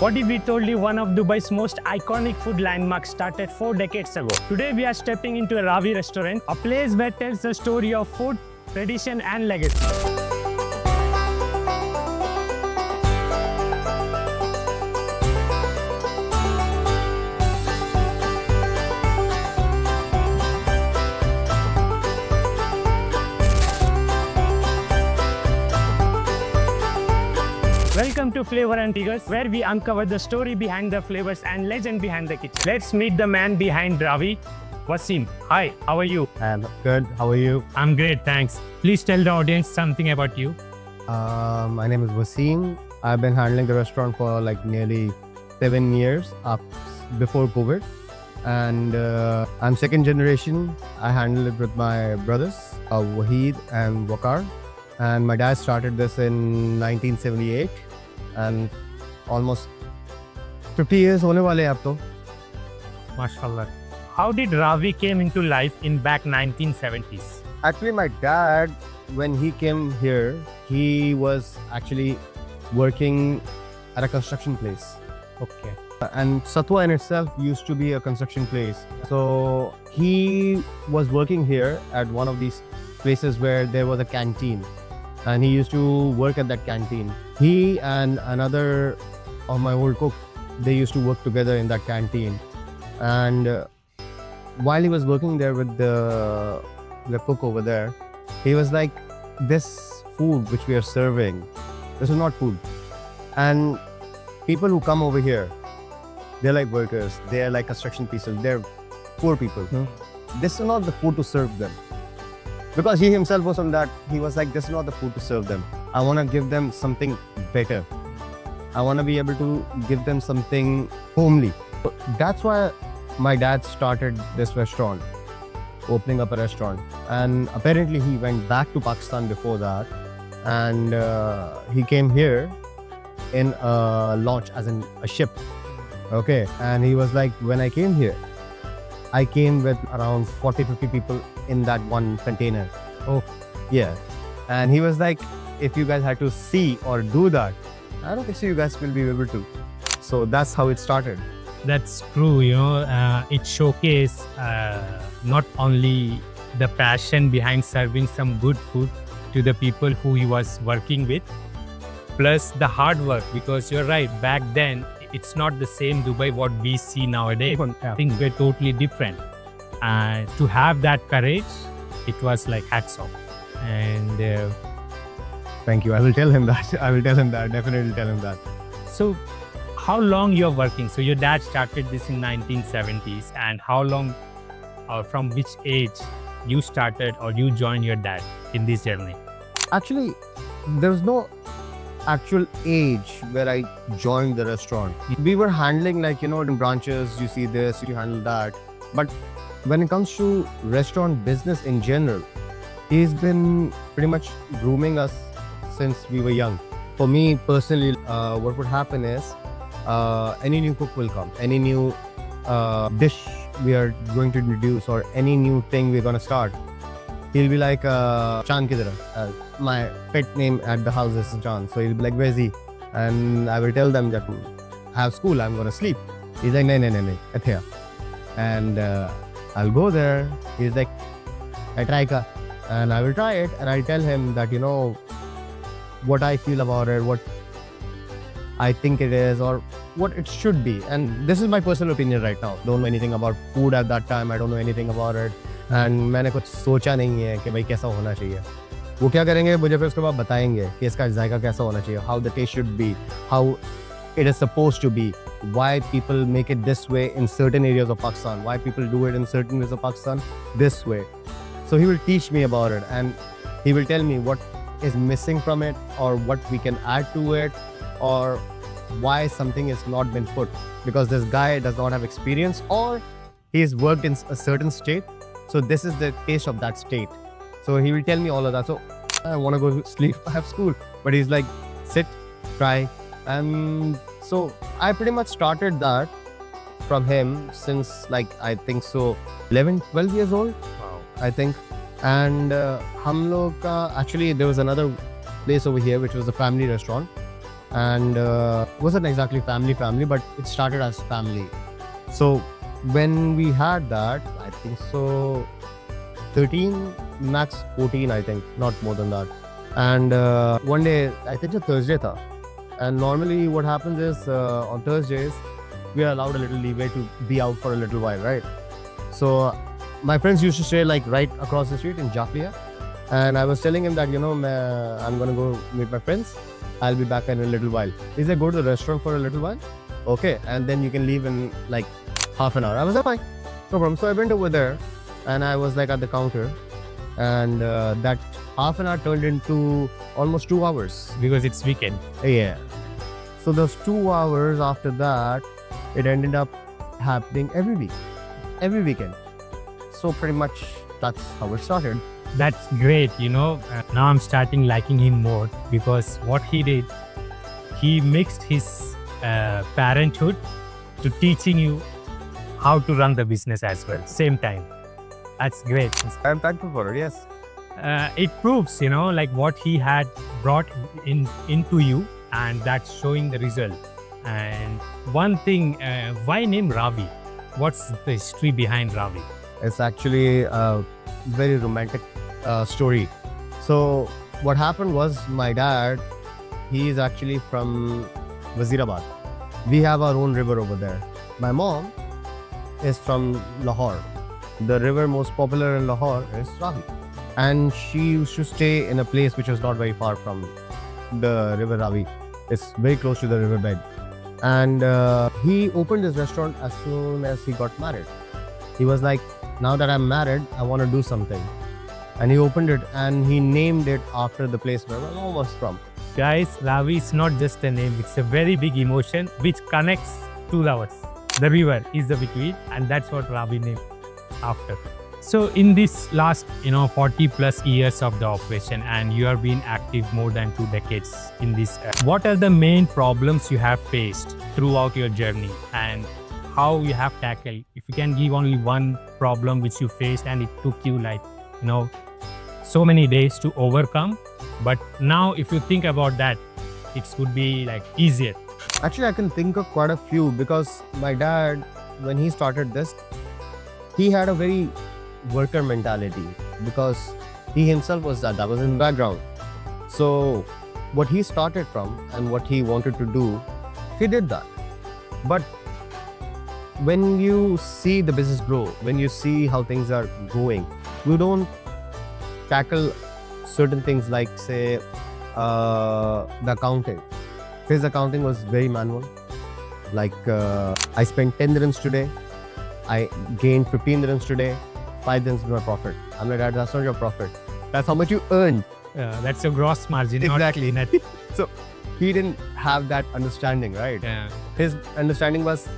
What if we told you one of Dubai's most iconic food landmarks started 4 decades ago? Today we are stepping into a Ravi Restaurant, a place where tells the story of food, tradition and legacy. Welcome to Flavor and Figures, where we uncover the story behind the flavors and legend behind the kitchen. Let's meet the man behind Ravi, Wasim. Hi, how are you? I'm good. How are you? I'm great, thanks. Please tell the audience something about you. My name is Wasim. I've been handling the restaurant for like nearly 7 years, up before COVID. And I'm second generation. I handle it with my brothers, Wahid and Wakar. And my dad started this in 1978. And almost 50 years hone wale ab to. MashaAllah. How did Ravi came into life in back 1970s? Actually, my dad, when he came here, he was actually working at a construction place. Okay. And Satwa in itself used to be a construction place. So he was working here at one of these places where there was a canteen. And he used to work at that canteen. He and another of my old cook, they used to work together in that canteen. And while he was working there with the cook over there, he was like, this food which we are serving, this is not food. And people who come over here, they're like workers, they're like construction people, they're poor people. This is not the food to serve them. Because he himself was on that, he was like, this is not the food to serve them. I want to give them something better. I want to be able to give them something homely. So that's why my dad started this restaurant, opening up a restaurant. And apparently he went back to Pakistan before that. And he came here in a launch, as in a ship. Okay. And he was like, when I came here, I came with around 40-50 people in that one container. Oh, yeah. And he was like, if you guys had to see or do that, I don't think so you guys will be able to. So that's how it started. that's true. It showcased not only the passion behind serving some good food to the people who he was working with, plus the hard work, because you're right, back then, it's not the same Dubai what we see nowadays. Yeah. Things were totally different. And to have that courage, it was like hats off. And Thank you. I will tell him that. I will tell him that. Definitely tell him that. so, how long you're working? So your dad started this in 1970s, and how long, or from which age you started or you joined your dad in this journey? Actually, there's no actual age where I joined the restaurant. We were handling like, in branches, you see this, you handle that. But when it comes to restaurant business in general, he's been pretty much grooming us since we were young. For me personally, what would happen is any new cook will come, any new dish we are going to introduce or any new thing we're going to start. He'll be like, Chan kidhar hai? My pet name at the house is Chan. So he'll be like, where's he? And I will tell them that I have school, I'm going to sleep. He's like, no, athe. And I'll go there. He's like, I try ka. And I will try it. And I'll tell him that, what I feel about it, what I think it is, or what it should be. And this is my personal opinion right now. Don't know anything about food at that time. I don't know anything about it. And मैंने कुछ सोचा नहीं है कि भाई कैसा होना चाहिए. वो क्या करेंगे, मुझे फिर उसके बाद बताएंगे कि इसका जायका कैसा होना चाहिए, how the taste should be, how it is supposed to be, why people make it this way in certain areas of Pakistan, why people do it in certain areas of Pakistan this way. So he will teach me about it, and he will tell me what is missing from it, or what we can add to it, or why something is not been put, because this guy does not have experience, or he's worked in a certain state. So this is the taste of that state. So he will tell me all of that. So I want to go to sleep. I have school. But he's like, sit, try. And so I pretty much started that from him since like, I think so, 11, 12 years old. Wow. I think. And hum log actually there was another place over here which was a family restaurant. And wasn't exactly family, but it started as family. So when we had that, I think so 13, max 14, I think, not more than that. And one day, I think it's a Thursday tha. And normally what happens is on Thursdays, we are allowed a little leeway to be out for a little while, right? So my friends used to stay like right across the street in Jafia. And I was telling him that, I'm going to go meet my friends. I'll be back in a little while. He said, go to the restaurant for a little while. Okay. And then you can leave in like half an hour. I was like, fine, no problem. So I went over there and I was like at the counter. And that half an hour turned into almost 2 hours. Because it's weekend. Yeah. So those 2 hours after that, it ended up happening every week, every weekend. So pretty much that's how it started. That's great, now I'm starting liking him more because what he did, he mixed his parenthood to teaching you how to run the business as well, same time. That's great. I'm thankful for it, yes. It proves, like what he had brought into you, and that's showing the result. And one thing, why name Ravi? What's the history behind Ravi? It's actually a very romantic story. So what happened was my dad, he is actually from Wazirabad. We have our own river over there. My mom is from Lahore. The river most popular in Lahore is Ravi. And she used to stay in a place which was not very far from the river Ravi. It's very close to the riverbed. And he opened his restaurant as soon as he got married. He was like, now that I'm married, I want to do something. And he opened it and he named it after the place where my mom was from. Guys, Ravi is not just a name, it's a very big emotion which connects two lovers. The river is the between, and that's what Ravi named after. So in this last 40 plus years of the operation, and you have been active more than 2 decades in this, what are the main problems you have faced throughout your journey and how you have tackled? If you can give only one problem which you faced and it took you like so many days to overcome, but now if you think about that, it would be like easier. Actually, I can think of quite a few because my dad, when he started this, he had a very worker mentality because he himself was that was in the background. So what he started from and what he wanted to do, he did that. But when you see the business grow, when you see how things are going, you don't tackle certain things like, say, the accounting. His accounting was very manual. Like, I spent 10 dirhams today, I gained 15 dirhams today, 5 dirhams is my profit. I'm like, Dad, that's not your profit. That's how much you earn. That's your gross margin. Exactly. Not net. So he didn't have that understanding, right? Yeah. His understanding was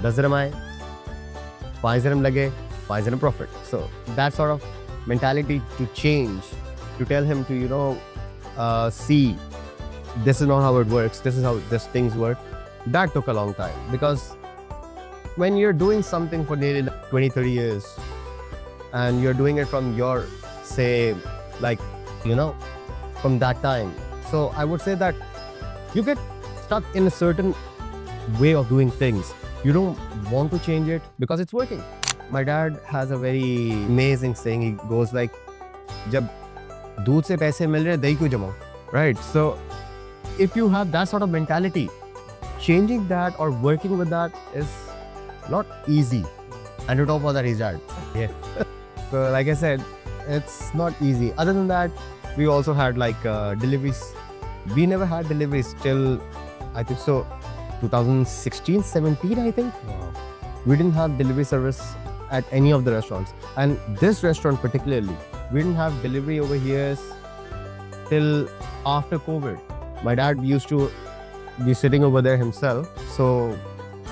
10 dirham aaye, 5 dirham lage, 5 dirham profit. So that sort of mentality to change, to tell him to, see this is not how it works, this is how these things work, that took a long time. Because when you're doing something for nearly 20, 30 years, and you're doing it from your, say, like, from that time. So I would say that you get stuck in a certain way of doing things. You don't want to change it because it's working. My dad has a very amazing saying. He goes like, "Jab doodh se paise mil rahe, dahi kyun jamao?" Right? So if you have that sort of mentality, changing that or working with that is not easy. And to top of that, he's dad. Yeah. So like I said, it's not easy. Other than that, we also had like deliveries. We never had deliveries till, I think so, 2016, 17, I think. Wow. We didn't have delivery service at any of the restaurants. And this restaurant particularly, we didn't have delivery over here till after COVID. My dad used to be sitting over there himself. So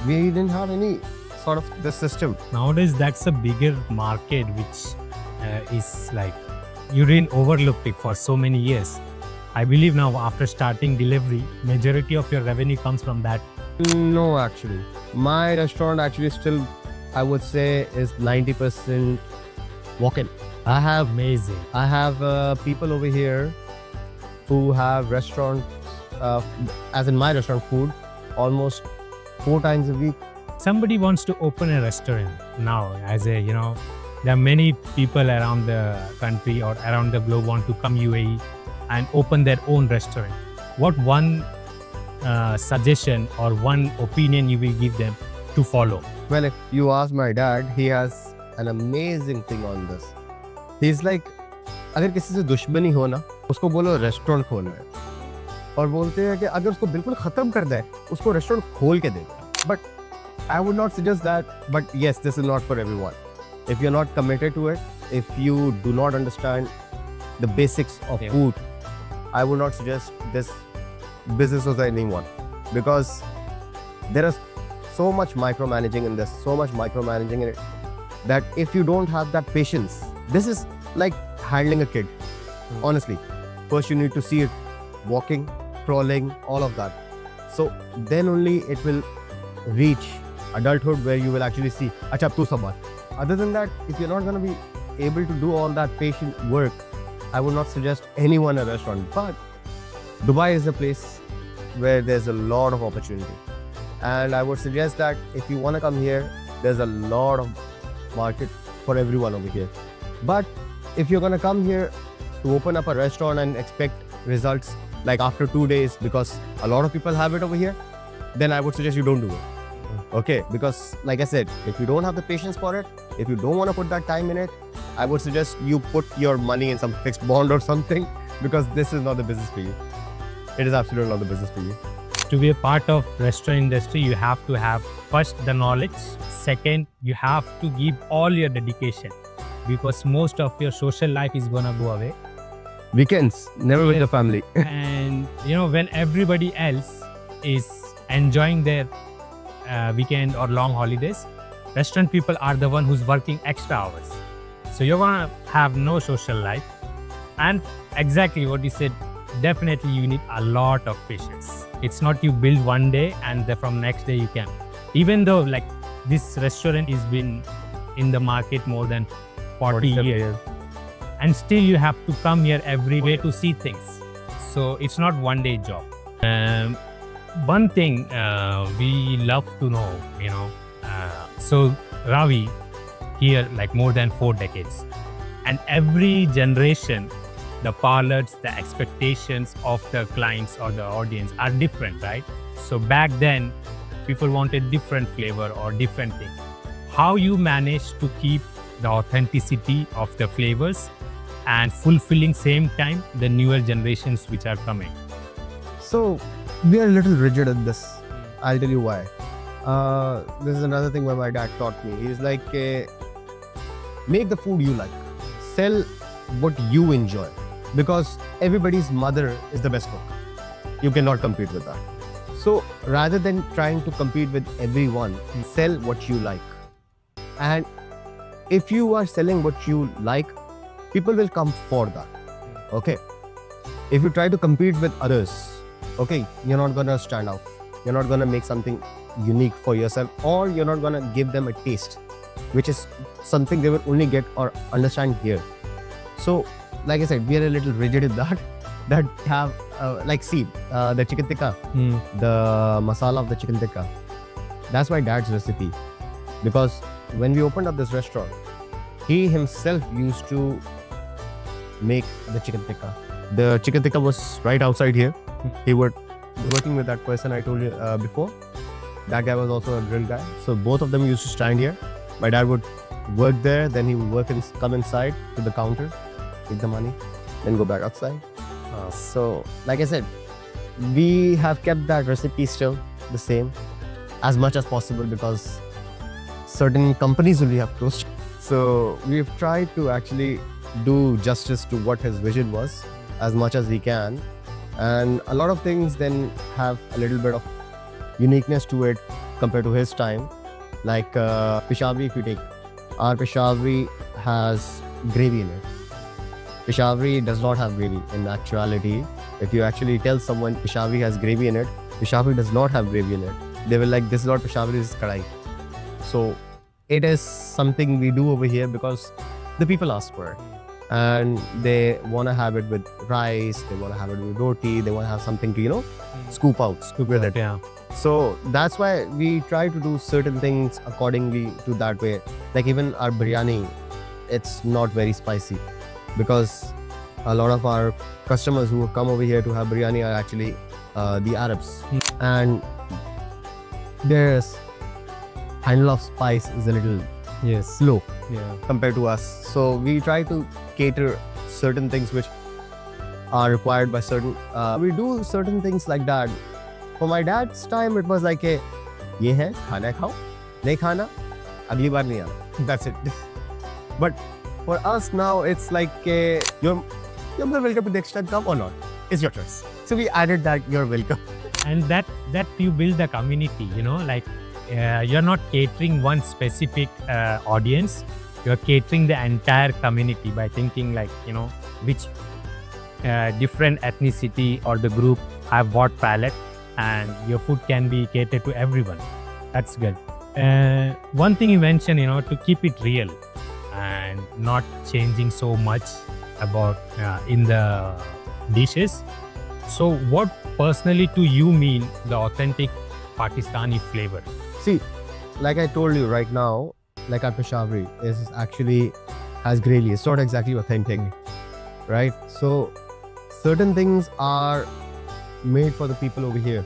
we didn't have any sort of this system. Nowadays, that's a bigger market which is like, you didn't overlook it for so many years. I believe now after starting delivery, majority of your revenue comes from that. No, actually. My restaurant actually still, I would say, is 90% walk-in. Amazing. I have people over here who have restaurants, as in my restaurant food, almost 4 times a week. Somebody wants to open a restaurant now, as a, there are many people around the country or around the globe want to come UAE and open their own restaurant. What one suggestion or one opinion you will give them to follow? Well, if you ask my dad, he has an amazing thing on this. He's like, अगर किसी से दुश्मनी हो ना, उसको बोलो restaurant खोलना है, और बोलते हैं कि अगर उसको बिल्कुल खत्म कर दे, उसको रेस्टोरेंट खोल के दे. But I would not suggest that. But yes, this is not for everyone. If you're not committed to it, if you do not understand the basics of food, I would not suggest this business to anyone, because there is so much micromanaging in this, so much micromanaging in it, that if you don't have that patience, this is like handling a kid. Honestly, first you need to see it walking, crawling, all of that. So then only it will reach adulthood where you will actually see, acha tu sambar. Other than that, if you're not going to be able to do all that patient work, I would not suggest anyone a restaurant. But Dubai is a place where there's a lot of opportunity. And I would suggest that if you want to come here, there's a lot of market for everyone over here. But if you're going to come here to open up a restaurant and expect results like after 2 days, because a lot of people have it over here, then I would suggest you don't do it. Okay, because like I said, if you don't have the patience for it, if you don't want to put that time in it, I would suggest you put your money in some fixed bond or something, because this is not the business for you. It is absolutely not the business for you. To be a part of restaurant industry, you have to have first the knowledge. Second, you have to give all your dedication, because most of your social life is gonna go away. Weekends, never with the family. And when everybody else is enjoying their weekend or long holidays, restaurant people are the one who's working extra hours. So you're gonna have no social life. And exactly what you said, definitely you need a lot of patience. It's not you build one day and from next day you can. Even though like this restaurant has been in the market more than 40 years, and still you have to come here every day to see things. So it's not one day job. One thing we love to know, so Ravi here like more than 4 decades, and every generation, the parlors, the expectations of the clients or the audience are different, right? So back then, people wanted different flavor or different thing. How you manage to keep the authenticity of the flavors and fulfilling same time the newer generations which are coming? So we are a little rigid in this. I'll tell you why. This is another thing where my dad taught me. He's like, make the food you like. Sell what you enjoy. Because everybody's mother is the best cook. You cannot compete with that. So rather than trying to compete with everyone, sell what you like. And if you are selling what you like, people will come for that. Okay. If you try to compete with others, okay, you're not gonna stand out. You're not gonna make something unique for yourself, or you're not gonna give them a taste, which is something they will only get or understand here. So, like I said, we are a little rigid in that have the chicken tikka, the masala of the chicken tikka. That's my dad's recipe, because when we opened up this restaurant, he himself used to make the chicken tikka. The chicken tikka was right outside here. He was working with that person I told you before. That guy was also a grill guy. So both of them used to stand here. My dad would work there, then he would come inside to the counter, take the money, then go back outside. So like I said, we have kept that recipe still the same as much as possible, because certain companies only have closed. So we've tried to actually do justice to what his vision was as much as we can. And a lot of things then have a little bit of uniqueness to it compared to his time. Like Peshawari, if you take, our Peshawari has gravy in it. Peshawari does not have gravy in actuality. If you actually tell someone Peshawari has gravy in it, Peshawari does not have gravy in it. They will like, this is not Peshawari, this is kadai. So it is something we do over here because the people ask for it. And they want to have it with rice, they want to have it with roti, they want to have something to, scoop with it. Yeah. So that's why we try to do certain things accordingly to that way. Like even our biryani, it's not very spicy because a lot of our customers who come over here to have biryani are actually the Arabs, and their handle of spice is a little slow compared to us. So we try to cater certain things which are required by certain. We do certain things like that. For my dad's time, it was like a, ये है खाना खाओ, नहीं खाना अगली बार नहीं आना. That's it. But for us now, it's like you're welcome to the next time come or not. It's your choice. So we added that you're welcome. And that you build the community, you know, like you're not catering one specific audience, you're catering the entire community by thinking like, you know, which different ethnicity or the group have what palate, and your food can be catered to everyone. That's good. One thing you mentioned, you know, to keep it real and not changing so much about in the dishes. So what personally to you mean the authentic Pakistani flavor? See, like I told you right now, like our Peshawari is actually has gravy. It's not exactly authentic, right? So certain things are made for the people over here.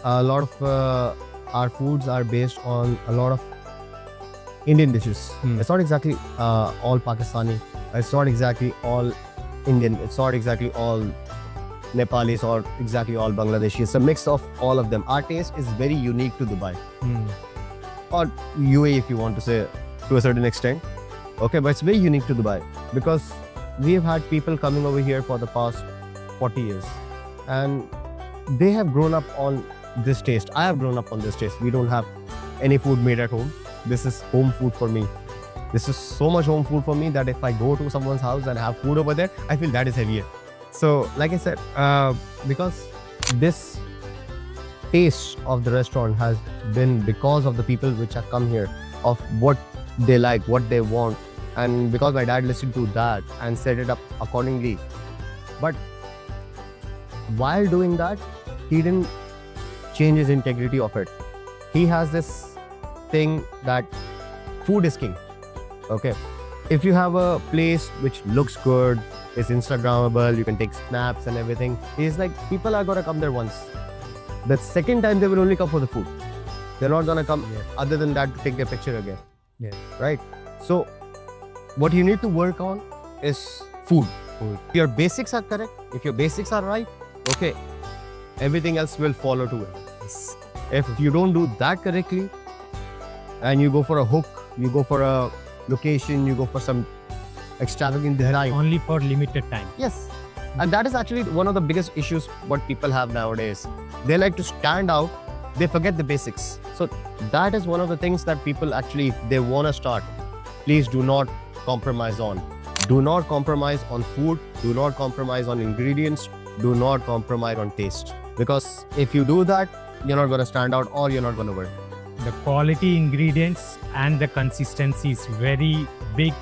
A lot of our foods are based on a lot of Indian dishes. It's not exactly all Pakistani. It's not exactly all Indian. It's not exactly all Nepalis or exactly all Bangladeshi. It's a mix of all of them. Our taste is very unique to Dubai or UAE, if you want to say, to a certain extent. Okay, but it's very unique to Dubai because we have had people coming over here for the past 40 years and they have grown up on this taste. I have grown up on this taste. We don't have any food made at home. This is home food for me. This is so much home food for me that if I go to someone's house and have food over there, I feel that is heavier. So, like I said, because this taste of the restaurant has been because of the people which have come here, of what they like, what they want, and because my dad listened to that and set it up accordingly. But while doing that, he didn't change his integrity of it. He has this thing that food is king. Okay, if you have a place which looks good, is Instagrammable, you can take snaps and everything, he's like, people are gonna come there once. The second time they will only come for the food. They're not gonna come other than that to take their picture again. Right? So what you need to work on is food. If your basics are correct, if your basics are right, okay, everything else will follow to it. If you don't do that correctly and you go for a hook, you go for a location, you go for some extravagant design. Only for limited time. Yes. And that is actually one of the biggest issues what people have nowadays. They like to stand out, they forget the basics. So that is one of the things that people actually, if they want to start, please do not compromise on. Do not compromise on food, do not compromise on ingredients, do not compromise on taste. Because if you do that, you're not going to stand out or you're not going to work. The quality ingredients and the consistency is very big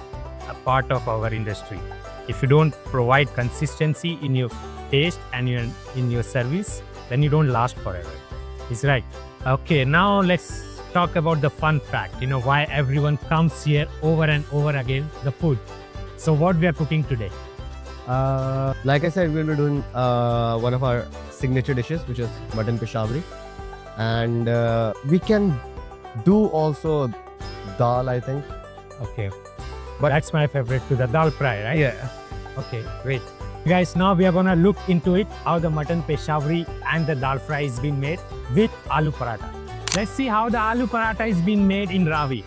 a part of our industry. If you don't provide consistency in your taste and in your service, then you don't last forever. It's right. Okay, now let's talk about the fun fact. You know, why everyone comes here over and over again, the food. So what we are cooking today? Like I said, we'll be doing one of our signature dishes, which is Mutton Peshawari. And we can do also dal, I think. Okay. But that's my favorite too, the Dal Fry, right? Yeah. Okay, great. Guys, now we are gonna look into it, how the Mutton Peshawari and the Dal Fry is being made with Aloo Paratha. Let's see how the Aloo Paratha is being made in Ravi.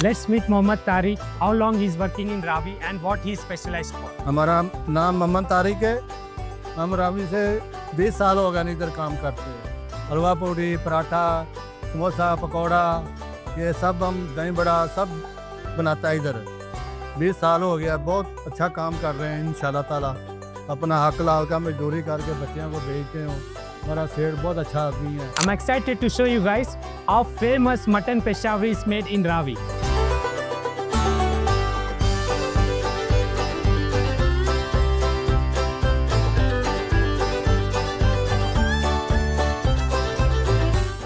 Let's meet Mohammad Tariq. How long he's working in Ravi and what he's specialized for. हमारा नाम मोहम्मद तारिक है। हम रावी से 20 साल हो गए इधर काम करते हैं। हलवा पूड़ी, पराठा, समोसा, पकौड़ा, ये सब हम दही बड़ा सब बनाता है इधर। 20 साल हो गया, बहुत अच्छा काम कर रहे हैं इंशाल्लाह ताला। अपना हक लाल का मजदूरी करके बच्चों को भेजते हो। हमारा सेठ बहुत अच्छा आदमी है। I'm excited to show you guys how famous mutton Peshawari is made in Ravi.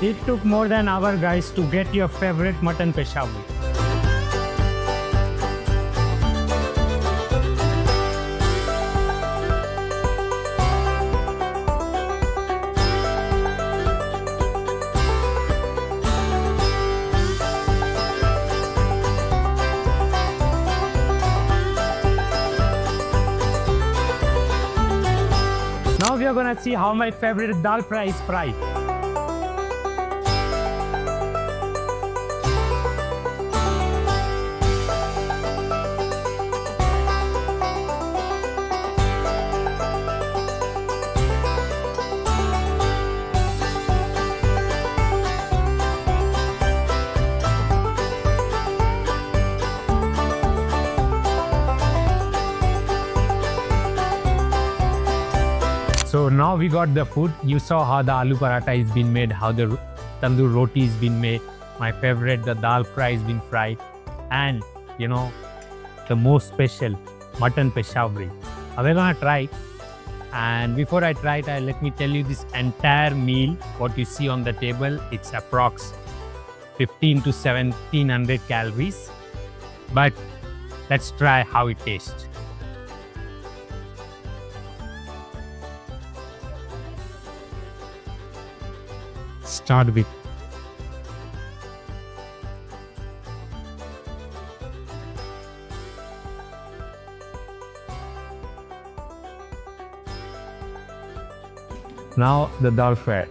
It took more than an hour, guys, to get your favorite mutton Peshawari. Now we are gonna see how my favorite dal fry is fried. So now we got the food. You saw how the aloo paratha is been made, how the tandoor roti is been made. My favorite, the dal fry is been fried. And you know, the most special, mutton Peshawari. We're gonna try it. And before I try it, let me tell you this entire meal, what you see on the table, it's approx 15 to 1700 calories. But let's try how it tastes. Start with now the dal fry.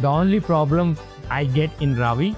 The only problem I get in Ravi,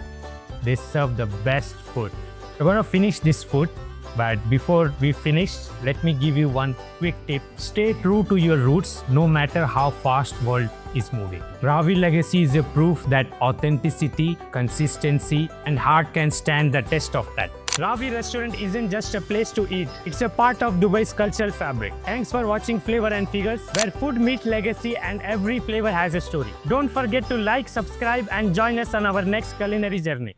they serve the best food. We're gonna finish this food, but before we finish, let me give you one quick tip. Stay true to your roots no matter how fast world is moving. Ravi legacy is a proof that authenticity, consistency, and heart can stand the test of that. Ravi Restaurant isn't just a place to eat, it's a part of Dubai's cultural fabric. Thanks for watching Flavor and Figures, where food meets legacy and every flavor has a story. Don't forget to like, subscribe, and join us on our next culinary journey.